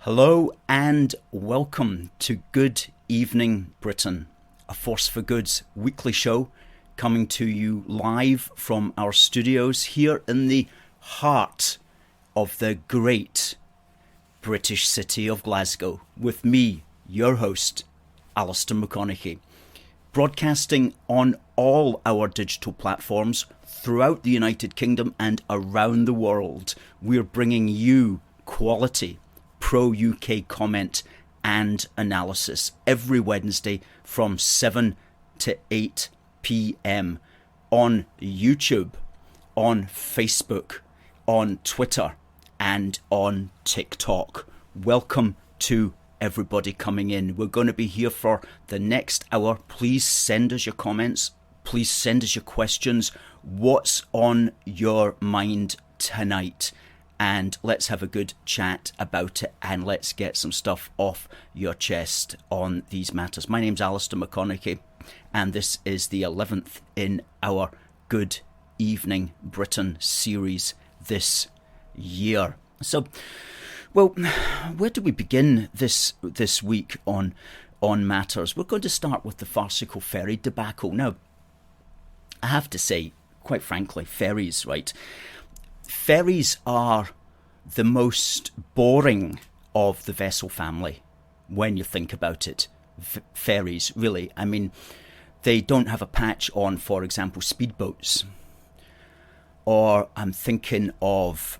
Hello and welcome to Good Evening Britain, a Force for Good's weekly show coming to you live from our studios here in the heart of the great British city of Glasgow with me, your host, Alistair McConnachie, broadcasting on all our digital platforms throughout the United Kingdom and around the world. We're bringing you quality pro-UK comment and analysis every Wednesday from 7 to 8 p.m. on YouTube, on Facebook, on Twitter and on TikTok. Welcome to everybody coming in. We're going to be here for the next hour. Please send us your comments. Please send us your questions. What's on your mind tonight? And let's have a good chat about it and let's get some stuff off your chest on these matters. My name's Alistair McConnachie and this is the 11th in our Good Evening Britain series this year. So, well, where do we begin this week on matters? We're going to start with the farcical ferry debacle. Now, I have to say, quite frankly, ferries, right? Ferries are the most boring of the vessel family when you think about it. Ferries, really. I mean, they don't have a patch on, for example, speedboats. Or I'm thinking of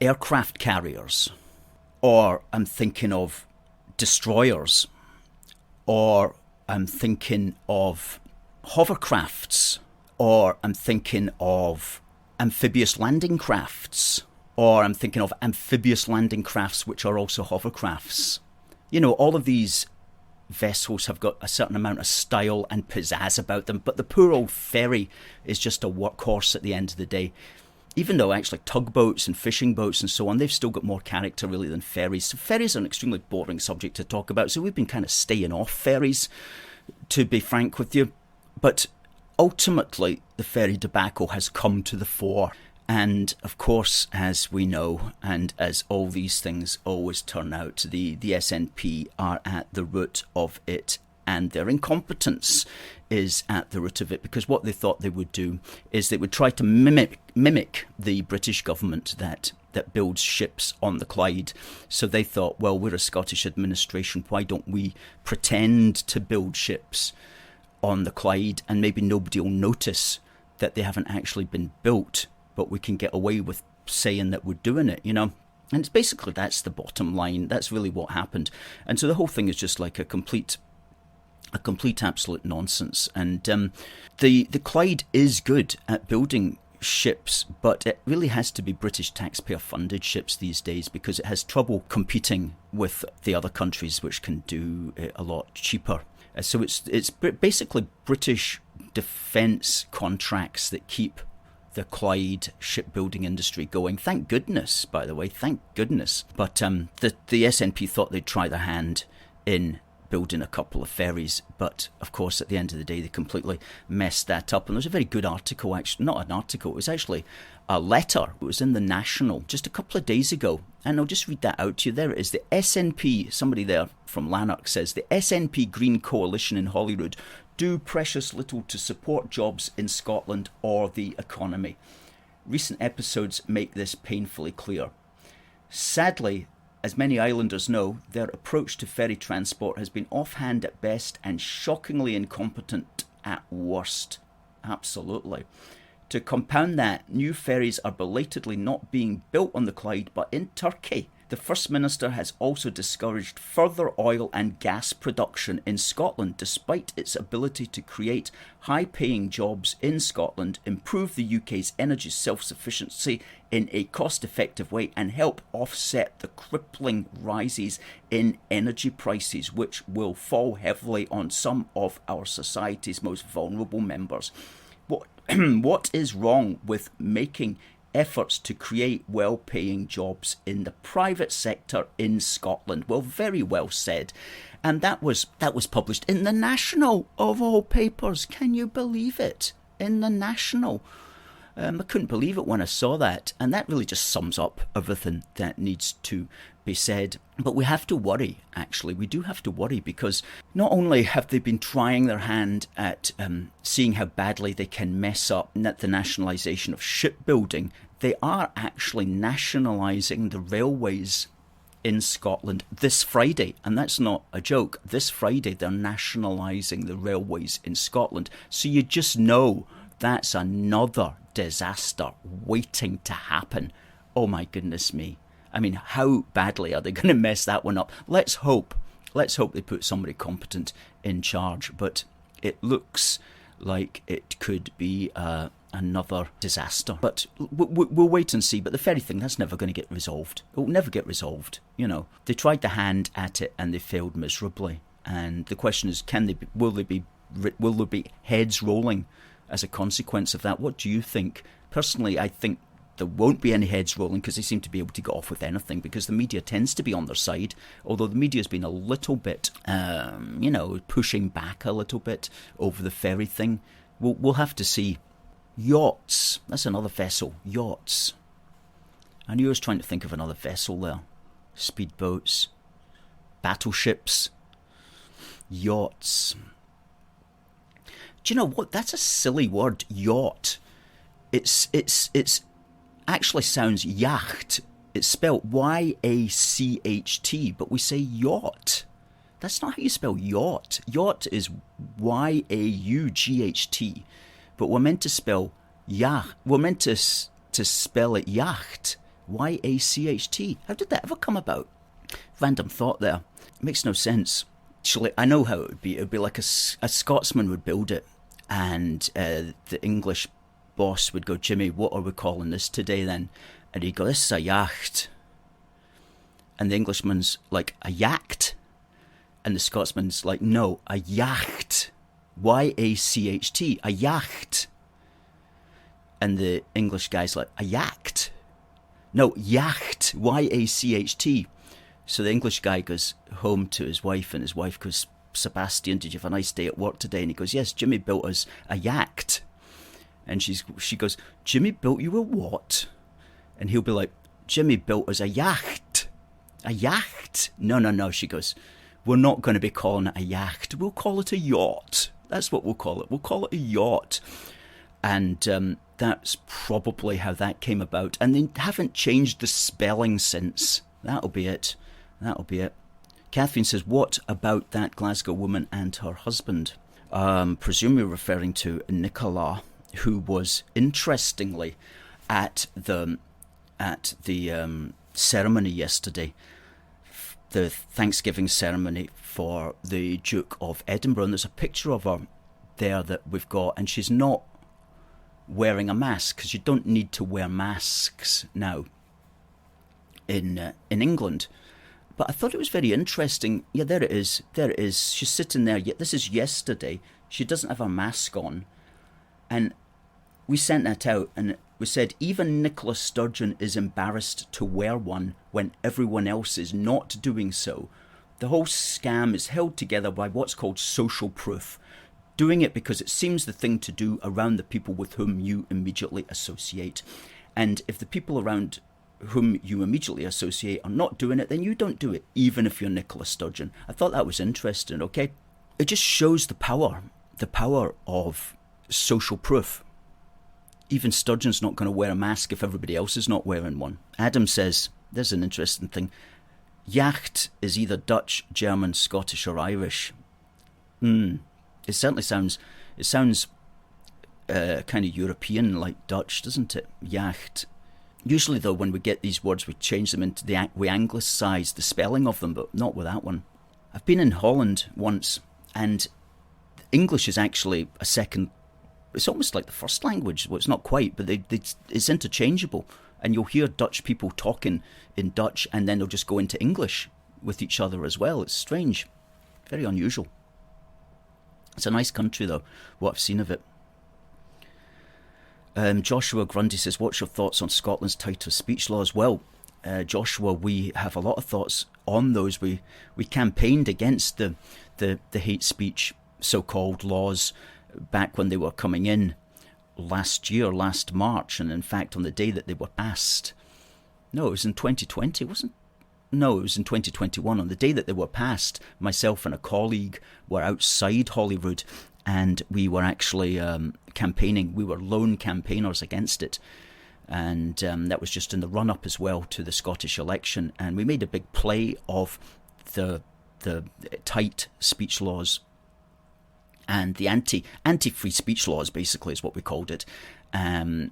aircraft carriers. Or I'm thinking of destroyers. Or I'm thinking of hovercrafts. Or I'm thinking of amphibious landing crafts, or I'm thinking of amphibious landing crafts which are also hovercrafts. You know, all of these vessels have got a certain amount of style and pizzazz about them, but the poor old ferry is just a workhorse at the end of the day. Even though actually tugboats and fishing boats and so on, they've still got more character really than ferries. So ferries are an extremely boring subject to talk about, so we've been kind of staying off ferries, to be frank with you. But ultimately, the ferry debacle has come to the fore. And of course, as we know, and as all these things always turn out, the SNP are at the root of it. And their incompetence is at the root of it, because what they thought they would do is they would try to mimic the British government that builds ships on the Clyde. So they thought, well, we're a Scottish administration, why don't we pretend to build ships on the Clyde, and maybe nobody will notice that they haven't actually been built, but we can get away with saying that we're doing it, you know. And it's basically, that's the bottom line. That's really what happened. And so the whole thing is just like a complete absolute nonsense. And the Clyde is good at building ships, but it really has to be British taxpayer funded ships these days, because it has trouble competing with the other countries which can do it a lot cheaper. So it's basically British defence contracts that keep the Clyde shipbuilding industry going. Thank goodness, by the way, thank goodness. But the SNP thought they'd try their hand in building a couple of ferries, but of course at the end of the day they completely messed that up. And there's a very good article, actually, not an article, it was actually a letter. It was in the National just a couple of days ago, and I'll just read that out to you. There it is. The SNP, somebody there from Lanark says, the SNP Green Coalition in Holyrood do precious little to support jobs in Scotland or the economy. Recent episodes make this painfully clear. Sadly, as many islanders know, their approach to ferry transport has been offhand at best and shockingly incompetent at worst. Absolutely. To compound that, new ferries are belatedly not being built on the Clyde but in Turkey. The First Minister has also discouraged further oil and gas production in Scotland, despite its ability to create high-paying jobs in Scotland, improve the UK's energy self-sufficiency in a cost-effective way, and help offset the crippling rises in energy prices, which will fall heavily on some of our society's most vulnerable members. What is wrong with making efforts to create well-paying jobs in the private sector in Scotland? Well, very well said. And that was published in the National, of all papers. Can you believe it? In the National. I couldn't believe it when I saw that, and that really just sums up everything that needs to be said. But we have to worry, actually. We do have to worry, because not only have they been trying their hand at seeing how badly they can mess up the nationalisation of shipbuilding, they are actually nationalising the railways in Scotland this Friday, and that's not a joke. This Friday they're nationalising the railways in Scotland, so you just know that's another disaster waiting to happen. Oh my goodness me. I mean, how badly are they going to mess that one up? Let's hope they put somebody competent in charge, but it looks like it could be another disaster. But we'll wait and see. But the ferry thing, that's never going to get resolved. It will never get resolved. You know, they tried to hand at it and they failed miserably. And the question is, will there be heads rolling as a consequence of that? What do you think? Personally, I think there won't be any heads rolling, because they seem to be able to get off with anything, because the media tends to be on their side, although the media's been a little bit, pushing back a little bit over the ferry thing. We'll have to see. Yachts, that's another vessel. Yachts. I knew I was trying to think of another vessel there. Speedboats, battleships, yachts. Do you know what? That's a silly word, yacht. It's actually sounds y.a.c.h.t. It's spelt y.a.c.h.t, but we say yacht. That's not how you spell yacht. Yacht is y.a.u.g.h.t, but we're meant to spell yacht. We're meant to spell it yacht, y.a.c.h.t. How did that ever come about? Random thought there. It makes no sense. Actually, I know how it would be. It would be like a Scotsman would build it, and the English boss would go, Jimmy, what are we calling this today then? And he'd go, this is a yacht. And the Englishman's like, a yacht? And the Scotsman's like, no, a yacht. Y-A-C-H-T, a yacht. And the English guy's like, a yacht? No, yacht, Y-A-C-H-T. So the English guy goes home to his wife, and his wife goes, Sebastian, did you have a nice day at work today? And he goes, yes, Jimmy built us a yacht. And she goes, Jimmy built you a what? And he'll be like, Jimmy built us a yacht. A yacht? No, she goes, we're not going to be calling it a yacht. We'll call it a yacht. That's what we'll call it. We'll call it a yacht. And that's probably how that came about. And they haven't changed the spelling since. That'll be it. Catherine says, what about that Glasgow woman and her husband? Presumably referring to Nicola, who was interestingly at the ceremony yesterday, the Thanksgiving ceremony for the Duke of Edinburgh, and there's a picture of her there that we've got, and she's not wearing a mask, because you don't need to wear masks now in England. But I thought it was very interesting. Yeah, there it is. She's sitting there. This is yesterday. She doesn't have a mask on. And we sent that out, and we said, even Nicola Sturgeon is embarrassed to wear one when everyone else is not doing so. The whole scam is held together by what's called social proof. Doing it because it seems the thing to do around the people with whom you immediately associate. And if the people around whom you immediately associate are not doing it, then you don't do it, even if you're Nicola Sturgeon. I thought that was interesting, okay? It just shows the power of social proof. Even Sturgeon's not going to wear a mask if everybody else is not wearing one. Adam says, there's an interesting thing. Yacht is either Dutch, German, Scottish or Irish. It certainly sounds kind of European, like Dutch, doesn't it? Yacht. Usually, though, when we get these words, we change them into we anglicise the spelling of them, but not with that one. I've been in Holland once, and English is actually a second. It's almost like the first language. Well, it's not quite, but it's interchangeable. And you'll hear Dutch people talking in Dutch, and then they'll just go into English with each other as well. It's strange, very unusual. It's a nice country, though, what I've seen of it. Joshua Grundy says, what's your thoughts on Scotland's tighter speech laws? Well, Joshua, we have a lot of thoughts on those. We campaigned against the hate speech so-called laws back when they were coming in. last March, and in fact on the day that they were passed. No, it was in 2020, wasn't it? No, it was in 2021. On the day that they were passed, myself and a colleague were outside Holyrood, and we were actually campaigning. We were lone campaigners against it. And that was just in the run-up as well to the Scottish election. And we made a big play of the tight speech laws and the anti-free speech laws, basically, is what we called it, in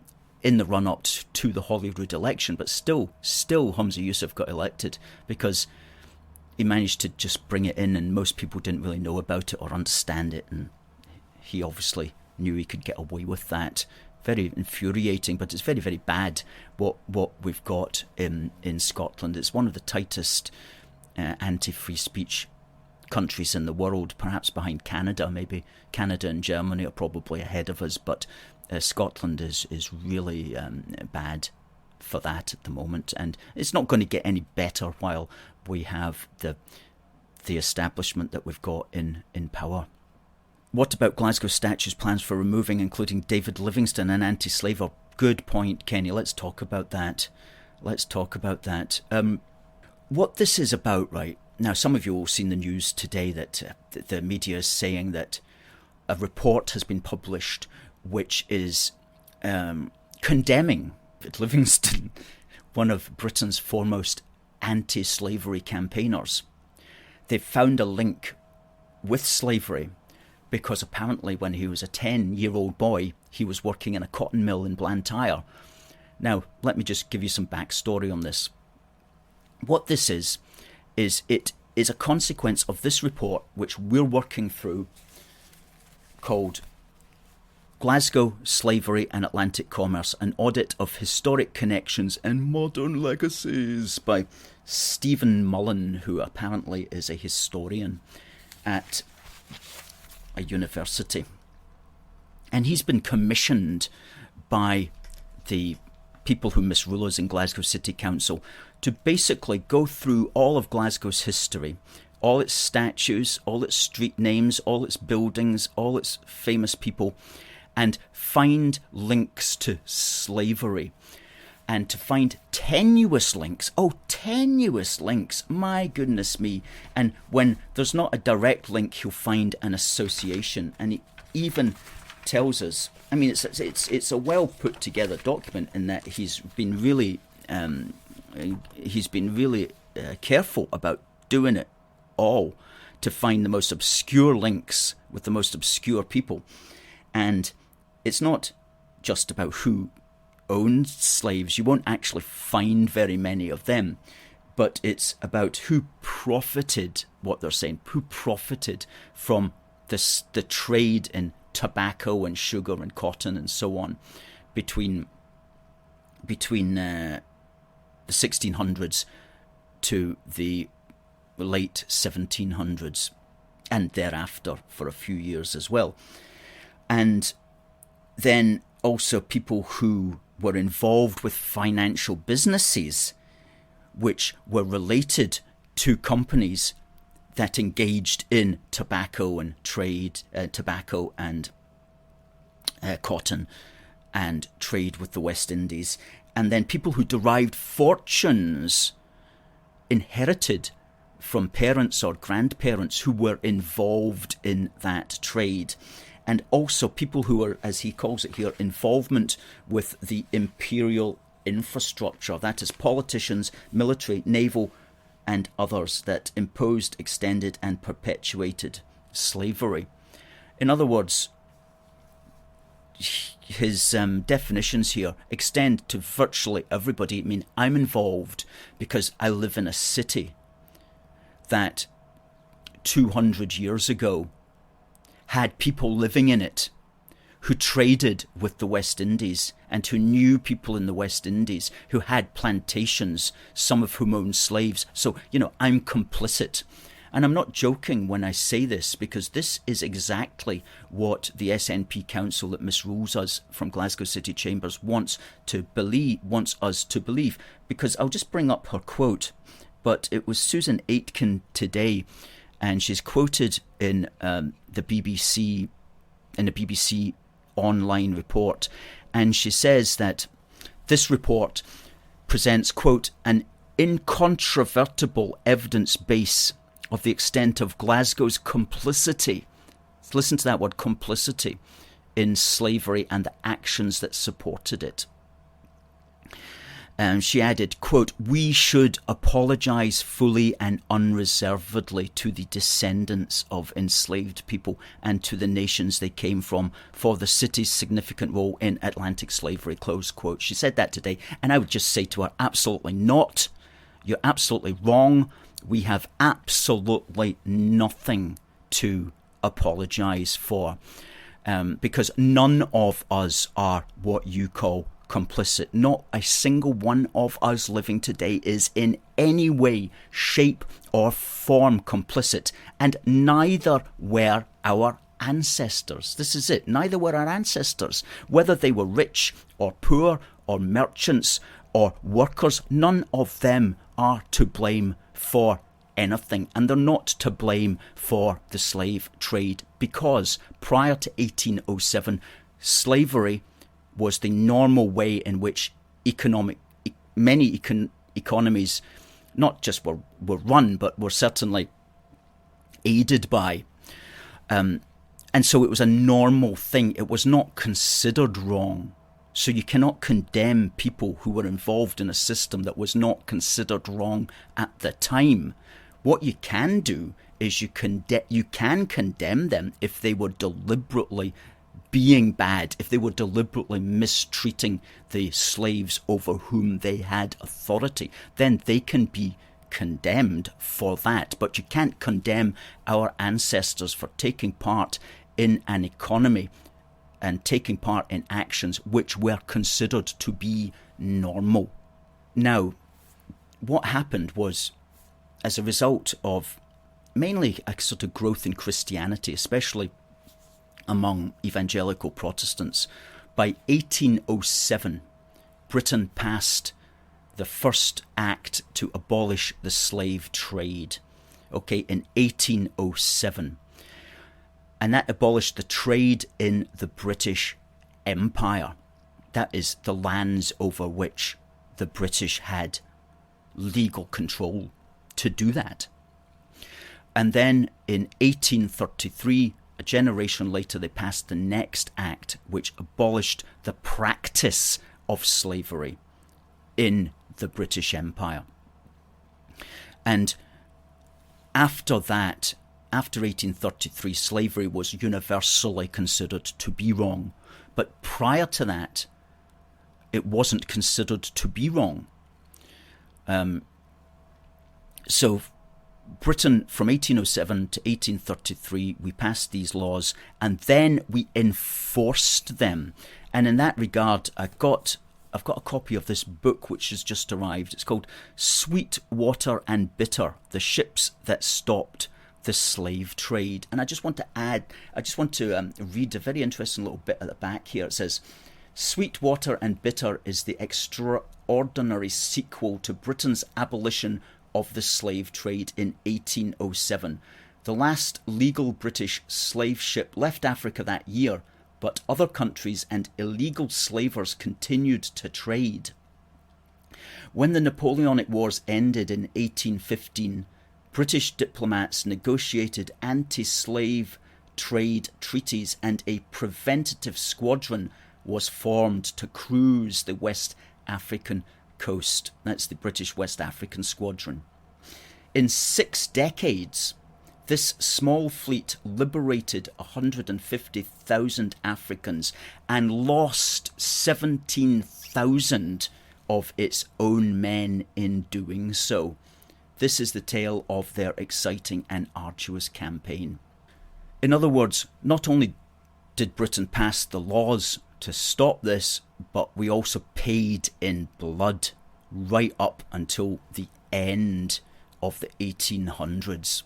the run-up to the Holyrood election. But still Humza Yousaf got elected because he managed to just bring it in, and most people didn't really know about it or understand it, and he obviously knew he could get away with that. Very infuriating, but it's very, very bad what we've got in Scotland. It's one of the tightest anti-free speech countries in the world, perhaps behind Canada. Maybe Canada and Germany are probably ahead of us, but Scotland is really bad for that at the moment, and it's not going to get any better while we have the establishment that we've got in power. What about Glasgow Statute's plans for removing, including David Livingstone, an anti-slaver? Good point, Kenny. Let's talk about that. What this is about, right? Now, some of you will have seen the news today that the media is saying that a report has been published which is condemning David Livingstone, one of Britain's foremost anti-slavery campaigners. They've found a link with slavery, because apparently when he was a 10-year-old boy, he was working in a cotton mill in Blantyre. Now, let me just give you some backstory on this. What this is it is a consequence of this report, which we're working through, called Glasgow, Slavery and Atlantic Commerce, an Audit of Historic Connections and Modern Legacies, by Stephen Mullen, who apparently is a historian at a university, and he's been commissioned by the people who misrule us in Glasgow City Council to basically go through all of Glasgow's history, all its statues, all its street names, all its buildings, all its famous people, and find links to slavery, and to find tenuous links. Oh, tenuous links, my goodness me. And when there's not a direct link, he'll find an association. And he even tells us, I mean, it's a well put together document in that he's been really careful about doing it all to find the most obscure links with the most obscure people. And it's not just about who owned slaves. You won't actually find very many of them, but it's about who profited, what they're saying, who profited from the trade in tobacco and sugar and cotton and so on between the 1600s to the late 1700s and thereafter for a few years as well. And then also people who were involved with financial businesses which were related to companies that engaged in tobacco and trade, tobacco and cotton and trade with the West Indies, and then people who derived fortunes inherited from parents or grandparents who were involved in that trade. And also people who are, as he calls it here, involvement with the imperial infrastructure. That is politicians, military, naval, and others that imposed, extended, and perpetuated slavery. In other words, his definitions here extend to virtually everybody. I mean, I'm involved because I live in a city that 200 years ago had people living in it who traded with the West Indies and who knew people in the West Indies who had plantations, some of whom owned slaves. So, I'm complicit. And I'm not joking when I say this, because this is exactly what the SNP Council that misrules us from Glasgow City Chambers wants us to believe. Because I'll just bring up her quote, but it was Susan Aitken today, and she's quoted in the BBC online report. And she says that this report presents, quote, an incontrovertible evidence base of the extent of Glasgow's complicity. Listen to that word, complicity, in slavery and the actions that supported it. She added, quote, we should apologise fully and unreservedly to the descendants of enslaved people and to the nations they came from for the city's significant role in Atlantic slavery, close quote. She said that today, and I would just say to her, absolutely not. You're absolutely wrong. We have absolutely nothing to apologise for, because none of us are what you call complicit. Not a single one of us living today is in any way, shape or form complicit, and neither were our ancestors. This is it. Neither were our ancestors. Whether they were rich or poor or merchants or workers, none of them are to blame for anything, and they're not to blame for the slave trade, because prior to 1807, slavery was the normal way in which many economies not just were run, but were certainly aided by. And so it was a normal thing. It was not considered wrong. So you cannot condemn people who were involved in a system that was not considered wrong at the time. What you can do is you can condemn them if they were deliberately being bad, if they were deliberately mistreating the slaves over whom they had authority. Then they can be condemned for that. But you can't condemn our ancestors for taking part in an economy and taking part in actions which were considered to be normal. Now, what happened was, as a result of mainly a sort of growth in Christianity, especially among evangelical Protestants, by 1807, Britain passed the first act to abolish the slave trade. Okay, in 1807. And that abolished the trade in the British Empire. That is the lands over which the British had legal control to do that. And then in 1833, a generation later, they passed the next act, which abolished the practice of slavery in the British Empire. And after that, after 1833, slavery was universally considered to be wrong. But prior to that, it wasn't considered to be wrong. So Britain, from 1807 to 1833, we passed these laws, and then we enforced them. And in that regard, I've got a copy of this book which has just arrived. It's called Sweet Water and Bitter, The Ships That Stopped the Slave Trade. And I just want to read a very interesting little bit at the back here. It says, Sweet Water and Bitter is the extraordinary sequel to Britain's abolition of the slave trade in 1807. The last legal British slave ship left Africa that year, but other countries and illegal slavers continued to trade. When the Napoleonic Wars ended in 1815, British diplomats negotiated anti-slave trade treaties, and a preventative squadron was formed to cruise the West African coast. That's the British West African Squadron. In 6 decades, this small fleet liberated 150,000 Africans and lost 17,000 of its own men in doing so. This is the tale of their exciting and arduous campaign. In other words, not only did Britain pass the laws to stop this, but we also paid in blood right up until the end of the 1800s.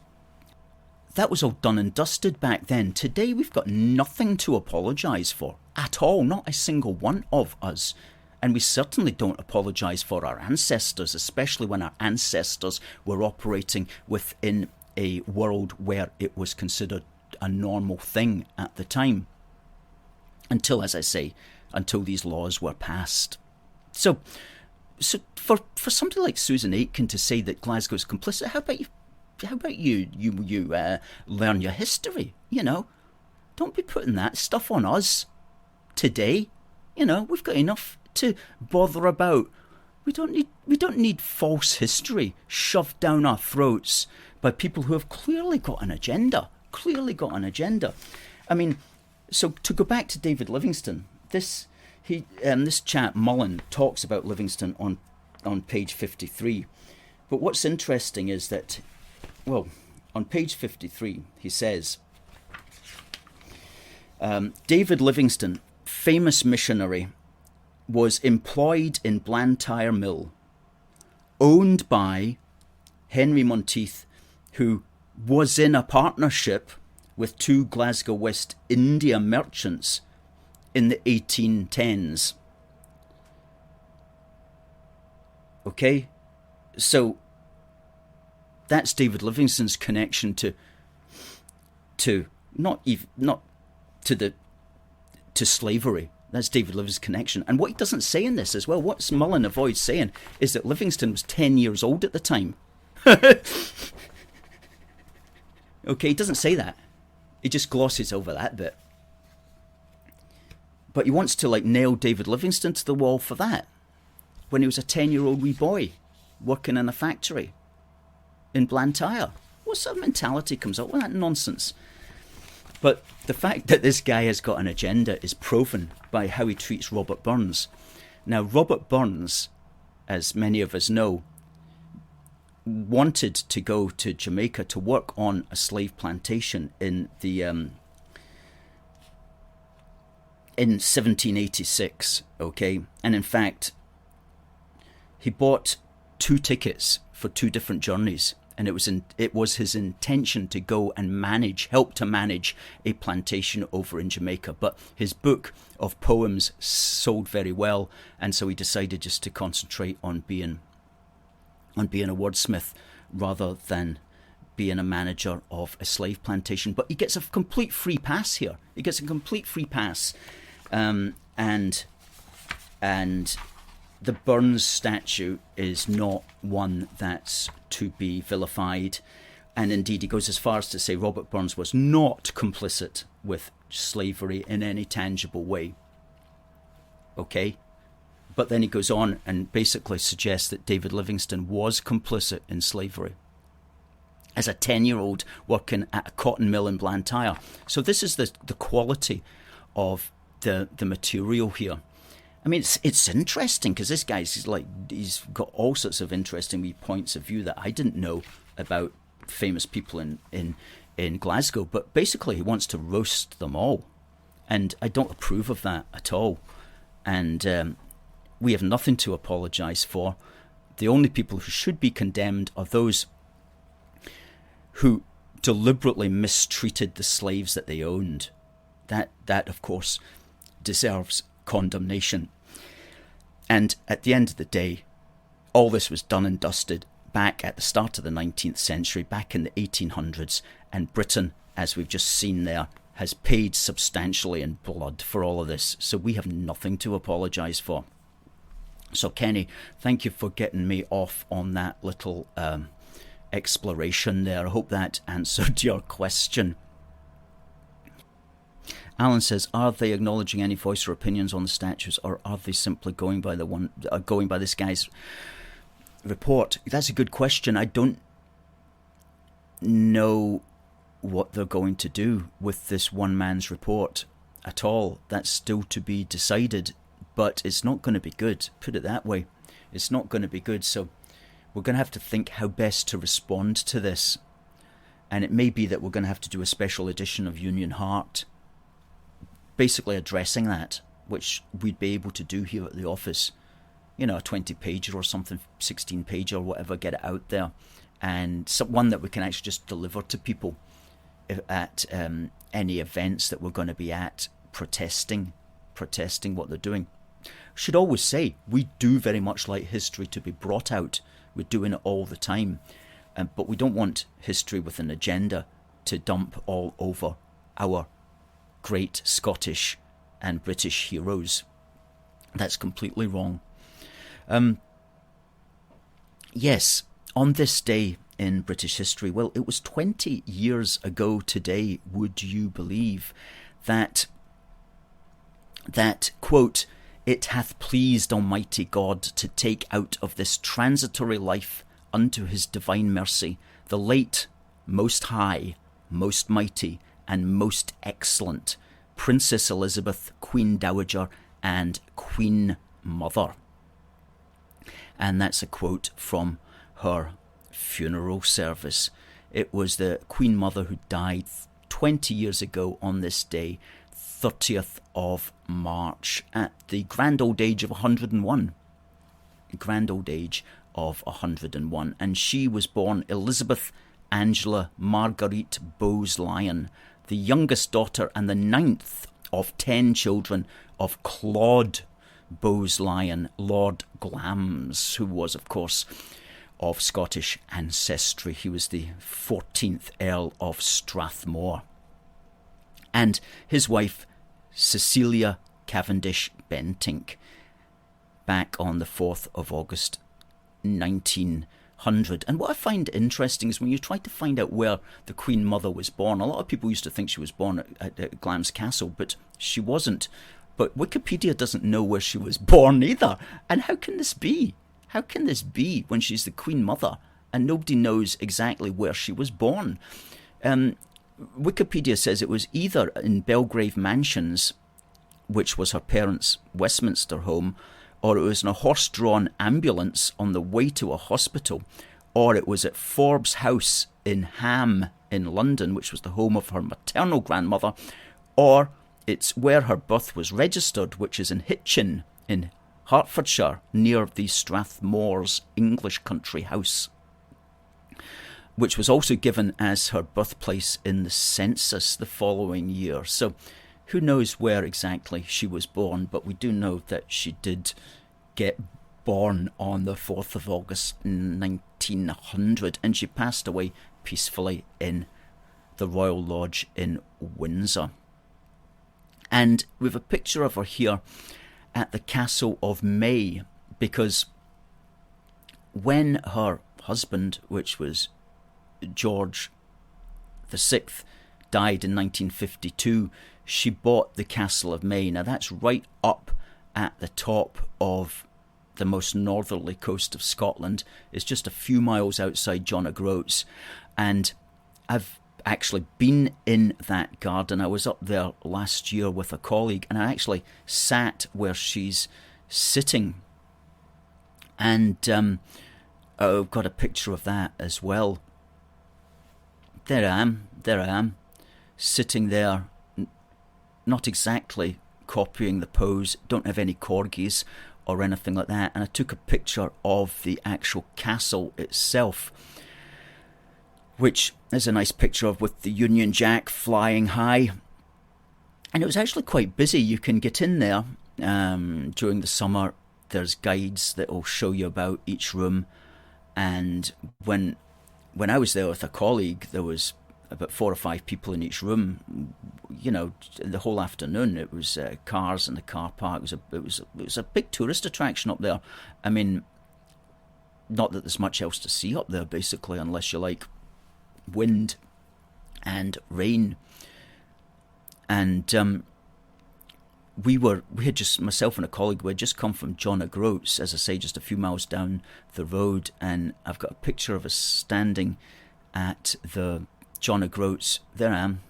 That was all done and dusted back then. Today we've got nothing to apologise for at all, not a single one of us. And we certainly don't apologise for our ancestors, especially when our ancestors were operating within a world where it was considered a normal thing at the time. until, as I say, until these laws were passed. So for somebody like Susan Aitken to say that Glasgow's complicit, how about you learn your history? Don't be putting that stuff on us today. We've got enough to bother about. We don't need false history shoved down our throats by people who have clearly got an agenda. I mean, so to go back to David Livingstone, this chap Mullen talks about Livingstone on page 53. But what's interesting is that, well, on page 53 he says, David Livingstone, famous missionary, was employed in Blantyre Mill, owned by Henry Monteith, who was in a partnership with two Glasgow West India merchants in the 1810s. Okay, so that's David Livingstone's connection to slavery. That's David Livingstone's connection. And what he doesn't say in this as well, what Mullen avoids saying, is that Livingstone was 10 years old at the time. Okay, he doesn't say that. He just glosses over that bit. But he wants to nail David Livingstone to the wall for that, when he was a 10-year-old wee boy working in a factory in Blantyre. What sort of mentality comes up with that nonsense? But the fact that this guy has got an agenda is proven by how he treats Robert Burns. Now, Robert Burns, as many of us know, wanted to go to Jamaica to work on a slave plantation in 1786, okay? And in fact, he bought 2 tickets for 2 different journeys, and it was his intention to go and help to manage a plantation over in Jamaica. But his book of poems sold very well, and so he decided just to concentrate on being a wordsmith rather than being a manager of a slave plantation. But he gets a complete free pass here. He gets a complete free pass, and the Burns statue is not one that's to be vilified. And indeed, he goes as far as to say Robert Burns was not complicit with slavery in any tangible way. Okay? But then he goes on and basically suggests that David Livingstone was complicit in slavery as a 10-year-old working at a cotton mill in Blantyre. So this is the quality of the material here. I mean, it's interesting because this guy's he's got all sorts of interesting wee points of view that I didn't know about famous people in Glasgow. But basically, he wants to roast them all, and I don't approve of that at all. And we have nothing to apologise for. The only people who should be condemned are those who deliberately mistreated the slaves that they owned. That of course, deserves condemnation. And at the end of the day, all this was done and dusted back at the start of the 19th century, back in the 1800s, and Britain, as we've just seen there, has paid substantially in blood for all of this. So we have nothing to apologise for. So Kenny, thank you for getting me off on that little exploration there. I hope that answered your question. Alan says, are they acknowledging any voice or opinions on the statues, or are they simply going by this guy's report? That's a good question. I don't know what they're going to do with this one man's report at all. That's still to be decided, but it's not going to be good. Put it that way. It's not going to be good. So we're going to have to think how best to respond to this. And it may be that we're going to have to do a special edition of Union Heart, basically addressing that, which we'd be able to do here at the office. A 20-pager or something, 16-pager or whatever, get it out there. And one that we can actually just deliver to people at any events that we're going to be at, protesting what they're doing. Should always say, we do very much like history to be brought out. We're doing it all the time. But we don't want history with an agenda to dump all over our great Scottish and British heroes. That's completely wrong. Yes, on this day in British history, well, it was 20 years ago today, would you believe, that, quote, "It hath pleased Almighty God to take out of this transitory life unto his divine mercy the late, most high, most mighty, and most excellent Princess Elizabeth, Queen Dowager, and Queen Mother." And that's a quote from her funeral service. It was the Queen Mother who died 20 years ago on this day, 30th of March, at the grand old age of 101. Grand old age of 101. And she was born Elizabeth Angela Marguerite Bowes-Lyon, the youngest daughter and the 9th of 10 children of Claude Bowes-Lyon, Lord Glamis, who was, of course, of Scottish ancestry. He was the 14th Earl of Strathmore. And his wife, Cecilia Cavendish Bentinck, back on the 4th of August 1900. And what I find interesting is when you try to find out where the Queen Mother was born, a lot of people used to think she was born at Glamis Castle, but she wasn't. But Wikipedia doesn't know where she was born either. And how can this be? How can this be when she's the Queen Mother and nobody knows exactly where she was born? Wikipedia says it was either in Belgrave Mansions, which was her parents' Westminster home, or it was in a horse-drawn ambulance on the way to a hospital, or it was at Forbes House in Ham in London, which was the home of her maternal grandmother, or it's where her birth was registered, which is in Hitchin in Hertfordshire, near the Strathmore's English country house, which was also given as her birthplace in the census the following year. So who knows where exactly she was born, but we do know that she did get born on the 4th of August 1900, and she passed away peacefully in the Royal Lodge in Windsor. And we have a picture of her here at the Castle of May, because when her husband, which was George VI, died in 1952, she bought the Castle of May. Now that's right up at the top of the most northerly coast of Scotland. It's just a few miles outside John O'Groats, and I've actually been in that garden. I was up there last year with a colleague, and I actually sat where she's sitting, and I've got a picture of that as well. There I am, sitting there, not exactly copying the pose, don't have any corgis or anything like that, and I took a picture of the actual castle itself, which is a nice picture of with the Union Jack flying high. And it was actually quite busy. You can get in there during the summer. There's guides that will show you about each room. And when I was there with a colleague, there was about 4 or 5 people in each room. You know, the whole afternoon it was cars in the car park. It was a big tourist attraction up there. I mean, not that there's much else to see up there, basically, unless you like wind and rain. And we had just, myself and a colleague, we had just come from John O'Groats, as I say, just a few miles down the road, and I've got a picture of us standing at the John O'Groats. There I am,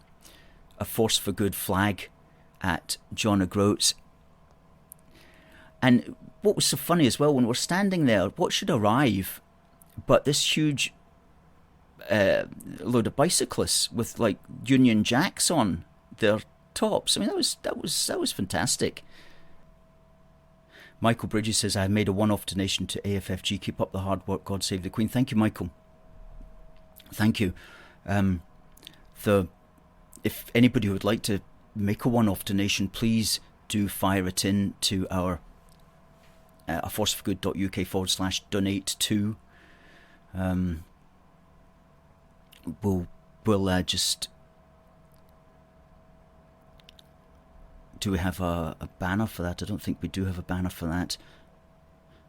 a Force for Good flag at John O'Groats. And what was so funny as well, when we're standing there, what should arrive but this huge load of bicyclists with like Union Jacks on their tops. I mean, that was fantastic. Michael Bridges says, I made a one-off donation to AFFG. Keep up the hard work. God save the Queen. Thank you, Michael. Thank you. If anybody would like to make a one-off donation, please do fire it in to our aforceforgood.uk/donate to. We'll just Do we have a banner for that? I don't think we do have a banner for that.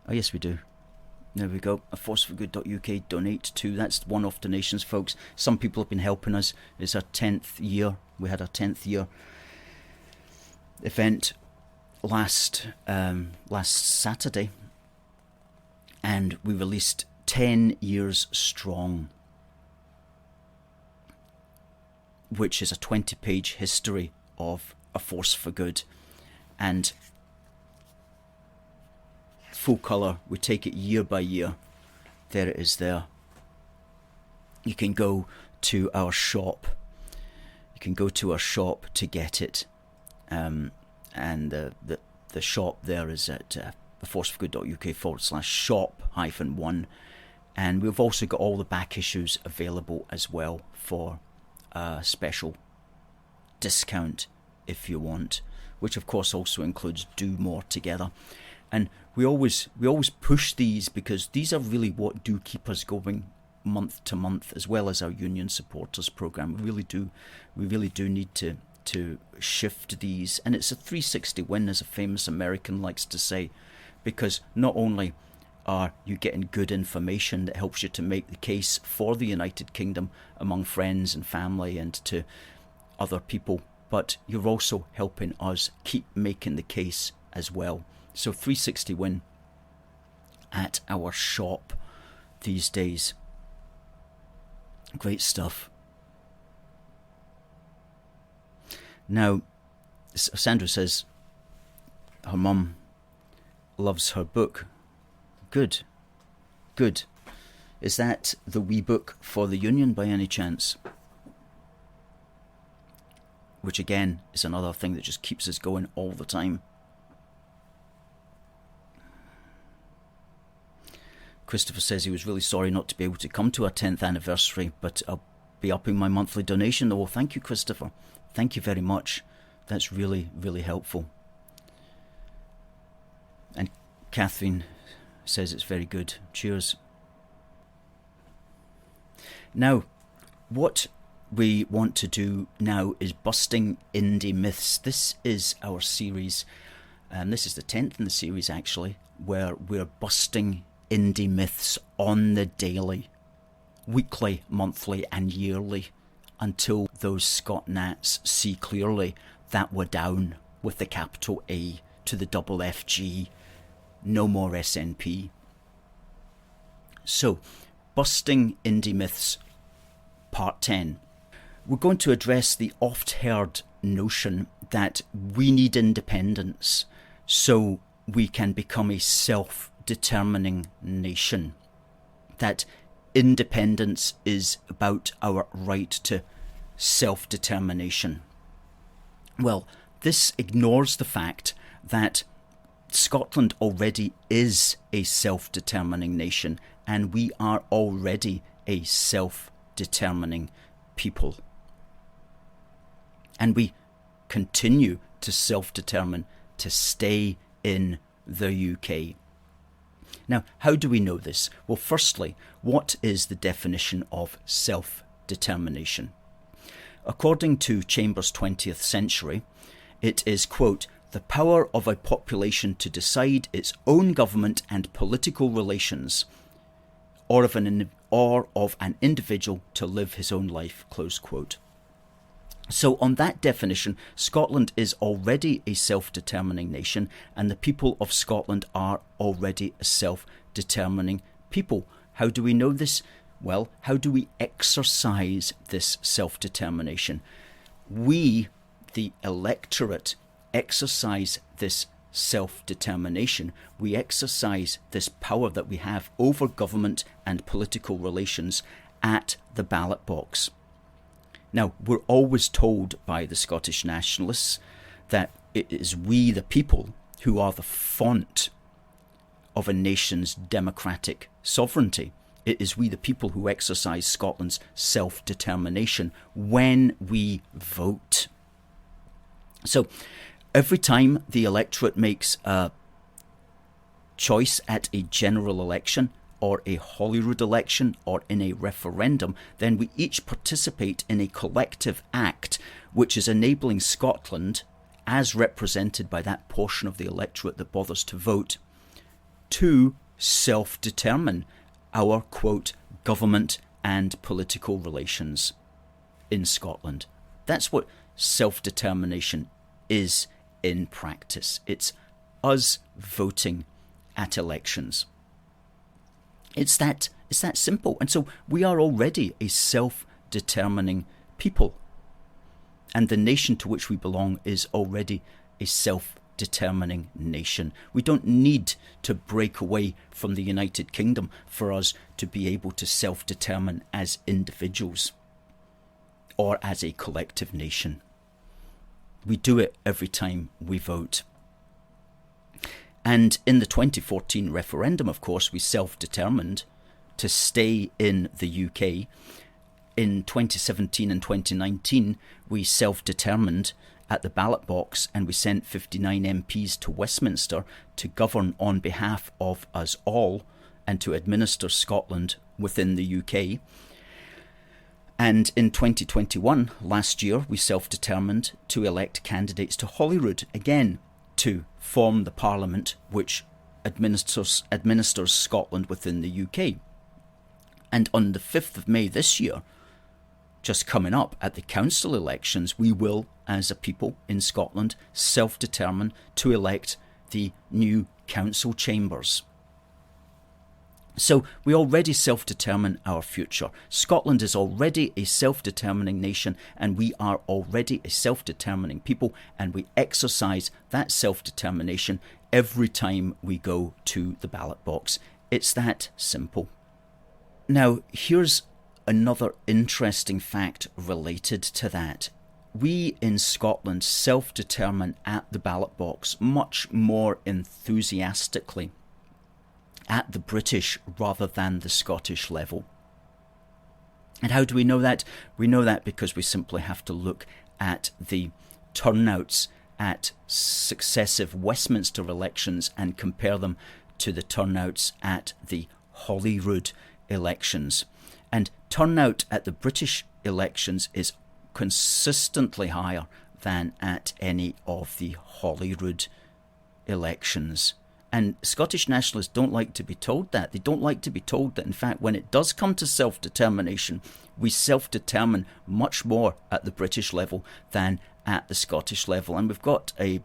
Oh, yes, we do. There we go. A forceforgood.uk donate to. That's one-off donations, folks. Some people have been helping us. It's our 10th year. We had our 10th year event last Saturday, and we released 10 years strong, which is a 20-page history of A Force for Good. And full colour, we take it year by year. There it is there. You can go to our shop. You can go to our shop to get it. And the shop there is at theforceforgood.uk/shop-1. And we've also got all the back issues available as well for a special discount if you want, which of course also includes Do More Together. And we always push these because these are really what do keep us going month to month, as well as our union supporters program. We really do need to shift these, and it's a 360 win, as a famous American likes to say, because not only are you getting good information that helps you to make the case for the United Kingdom among friends and family and to other people, but you're also helping us keep making the case as well. So 360 win at our shop these days. Great stuff. Now, Sandra says her mum loves her book. Good. Good. Is that the wee book for the union by any chance? Which again is another thing that just keeps us going all the time. Christopher says he was really sorry not to be able to come to our 10th anniversary, but I'll be upping my monthly donation. Oh, thank you, Christopher. Thank you very much. That's really, really helpful. And Catherine says it's very good. Cheers. Now, what we want to do now is Busting Indy Myths. This is our series, and this is the 10th in the series actually, where we're busting Indy Myths on the daily, weekly, monthly and yearly, until those Scott Nats see clearly that we're down with the capital A to the double FG, no more SNP. So, Busting Indy Myths, Part 10. We're going to address the oft-heard notion that we need independence so we can become a self-determining nation. That independence is about our right to self-determination. Well, this ignores the fact that Scotland already is a self-determining nation, and we are already a self-determining people. And we continue to self-determine to stay in the UK. Now, how do we know this? Well, firstly, what is the definition of self-determination? According to Chambers' 20th Century, it is, quote, the power of a population to decide its own government and political relations, or of an individual to live his own life, close quote. So on that definition, Scotland is already a self-determining nation, and the people of Scotland are already a self-determining people. How do we know this? Well, how do we exercise this self-determination? We, the electorate, exercise this self-determination. We exercise this power that we have over government and political relations at the ballot box. Now, we're always told by the Scottish nationalists that it is we, the people, who are the font of a nation's democratic sovereignty. It is we, the people, who exercise Scotland's self-determination when we vote. So, every time the electorate makes a choice at a general election, or a Holyrood election, or in a referendum, then we each participate in a collective act which is enabling Scotland as represented by that portion of the electorate that bothers to vote, to self-determine our, quote, government and political relations in Scotland. That's what self-determination is in practice. It's us voting at elections. It's that simple. And so we are already a self-determining people. And the nation to which we belong is already a self-determining nation. We don't need to break away from the United Kingdom for us to be able to self-determine as individuals or as a collective nation. We do it every time we vote. And in the 2014 referendum, of course, we self-determined to stay in the UK. In 2017 and 2019, we self-determined at the ballot box, and we sent 59 MPs to Westminster to govern on behalf of us all and to administer Scotland within the UK. And in 2021, last year, we self-determined to elect candidates to Holyrood, again, to form the Parliament which administers Scotland within the UK. And on the 5th of May this year, just coming up at the council elections, we will, as a people in Scotland, self-determine to elect the new council chambers. So we already self-determine our future. Scotland is already a self-determining nation, and we are already a self-determining people, and we exercise that self-determination every time we go to the ballot box. It's that simple. Now, here's another interesting fact related to that. We in Scotland self-determine at the ballot box much more enthusiastically at the British rather than the Scottish level. And how do we know that? We know that because we simply have to look at the turnouts at successive Westminster elections and compare them to the turnouts at the Holyrood elections. And turnout at the British elections is consistently higher than at any of the Holyrood elections. And Scottish nationalists don't like to be told that. They don't like to be told that, in fact, when it does come to self-determination, we self-determine much more at the British level than at the Scottish level. And we've got a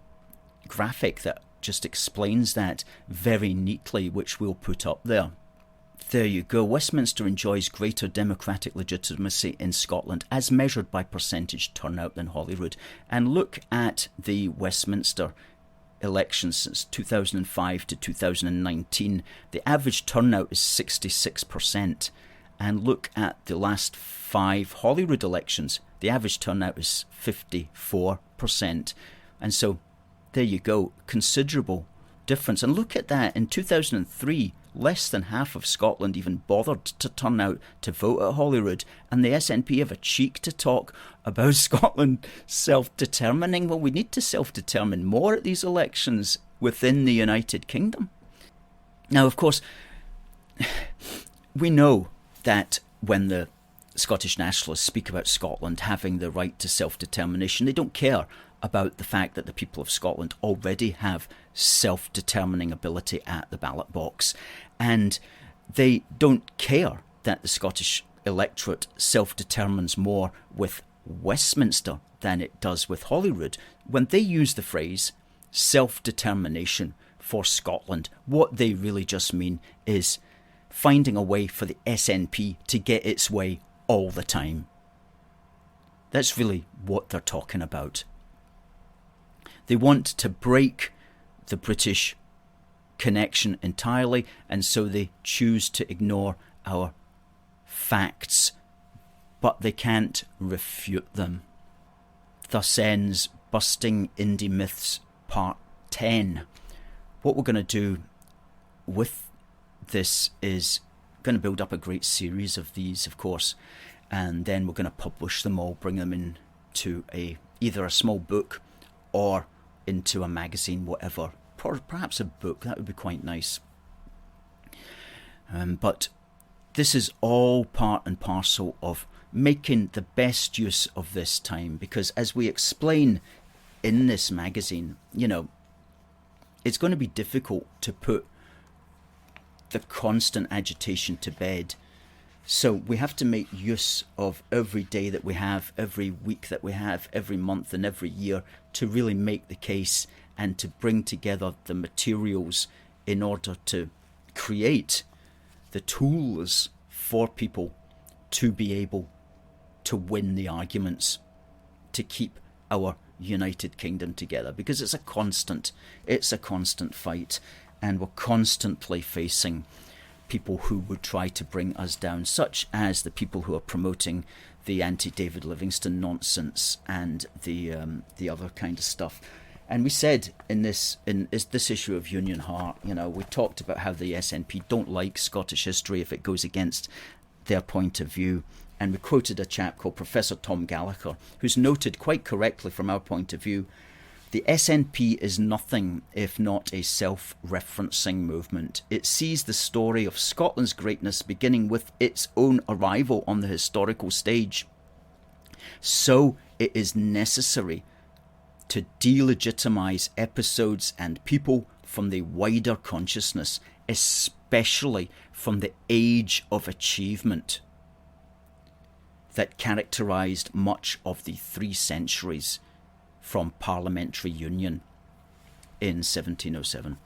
graphic that just explains that very neatly, which we'll put up there. There you go. Westminster enjoys greater democratic legitimacy in Scotland as measured by percentage turnout than Holyrood. And look at the Westminster elections since 2005 to 2019. The average turnout is 66%. And look at the last 5 Holyrood elections. The average turnout is 54%. And so there you go. Considerable difference. And look at that. In 2003, less than half of Scotland even bothered to turn out to vote at Holyrood, and the SNP have a cheek to talk about Scotland self-determining. Well, we need to self-determine more at these elections within the United Kingdom. Now, of course, we know that when the Scottish nationalists speak about Scotland having the right to self-determination, they don't care about the fact that the people of Scotland already have self-determining ability at the ballot box. And they don't care that the Scottish electorate self-determines more with Westminster than it does with Holyrood. When they use the phrase self-determination for Scotland, what they really just mean is finding a way for the SNP to get its way all the time. That's really what they're talking about. They want to break the British connection entirely, and so they choose to ignore our facts, but they can't refute them. Thus ends Busting Indy Myths Part 10. What we're going to do with this is going to build up a great series of these, of course, and then we're going to publish them all, bring them into either a small book or into a magazine, whatever. Perhaps a book, that would be quite nice. But this is all part and parcel of making the best use of this time, because as we explain in this magazine, it's going to be difficult to put the constant agitation to bed. So we have to make use of every day that we have, every week that we have, every month and every year to really make the case and to bring together the materials in order to create the tools for people to be able to win the arguments, to keep our United Kingdom together, because it's a constant fight, and we're constantly facing people who would try to bring us down, such as the people who are promoting the anti-David Livingstone nonsense and the other kind of stuff. And we said in this issue of Union Heart, we talked about how the SNP don't like Scottish history if it goes against their point of view. And we quoted a chap called Professor Tom Gallagher, who's noted quite correctly from our point of view, the SNP is nothing if not a self-referencing movement. It sees the story of Scotland's greatness beginning with its own arrival on the historical stage. So it is necessary to delegitimise episodes and people from the wider consciousness, especially from the age of achievement that characterised much of the 3 centuries from parliamentary union in 1707.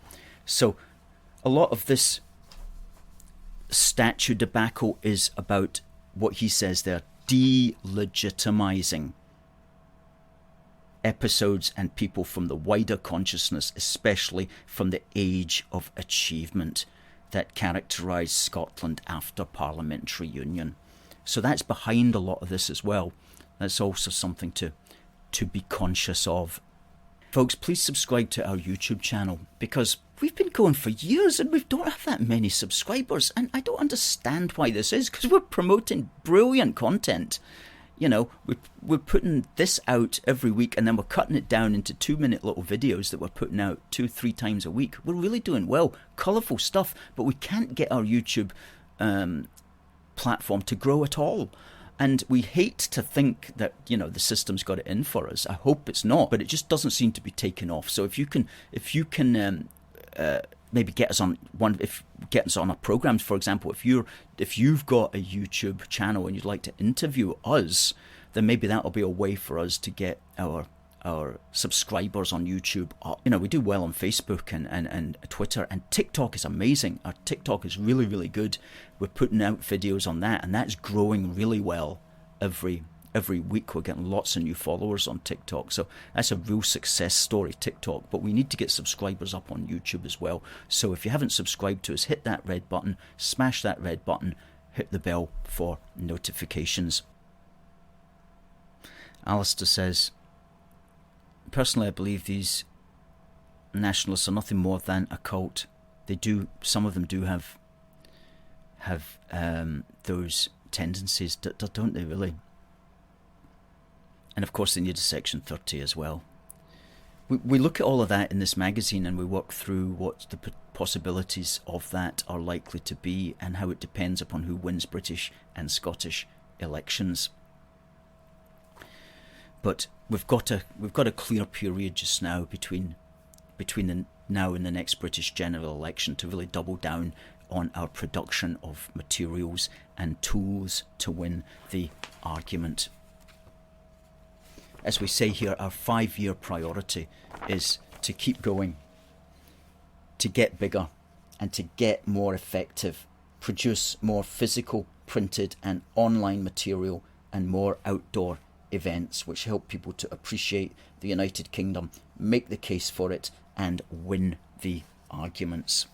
So a lot of this statue debacle is about what he says there, delegitimising episodes and people from the wider consciousness, especially from the age of achievement that characterised Scotland after parliamentary union. So that's behind a lot of this as well. That's also something to be conscious of. Folks, please subscribe to our YouTube channel, because we've been going for years and we don't have that many subscribers, and I don't understand why this is, because we're promoting brilliant content. We're putting this out every week, and then we're cutting it down into 2-minute little videos that we're putting out 2-3 times a week. We're really doing well, colourful stuff, but we can't get our YouTube platform to grow at all. And we hate to think that, the system's got it in for us. I hope it's not, but it just doesn't seem to be taking off. So if you can maybe get us on our programs, for example, if you've got a YouTube channel and you'd like to interview us, then maybe that'll be a way for us to get our subscribers on YouTube up. We do well on Facebook and Twitter, and TikTok is amazing. Our TikTok is really, really good. We're putting out videos on that, and that's growing really well every week. We're getting lots of new followers on TikTok, so that's a real success story, TikTok. But we need to get subscribers up on YouTube as well. So if you haven't subscribed to us, hit that red button, smash that red button, hit the bell for notifications. Alistair says, personally, I believe these nationalists are nothing more than a cult. Some of them do have those tendencies, don't they, really? And of course they need a Section 30 as well. We look at all of that in this magazine, and we work through what the possibilities of that are likely to be, and how it depends upon who wins British and Scottish elections. But we've got a clear period just now between the now and the next British general election to really double down on our production of materials and tools to win the argument. As we say here, our 5-year priority is to keep going, to get bigger and to get more effective, produce more physical, printed and online material, and more outdoor events which help people to appreciate the United Kingdom, make the case for it and win the arguments.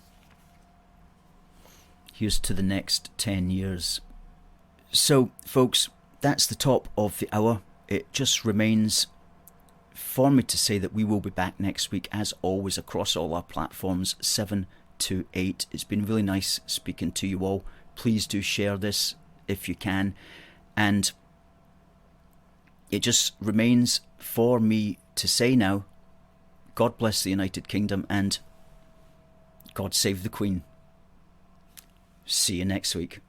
Here's to the next 10 years. So folks, that's the top of the hour. It just remains for me to say that we will be back next week, as always, across all our platforms, 7 to 8. It's been really nice speaking to you all. Please do share this if you can. And it just remains for me to say now, God bless the United Kingdom and God save the Queen. See you next week.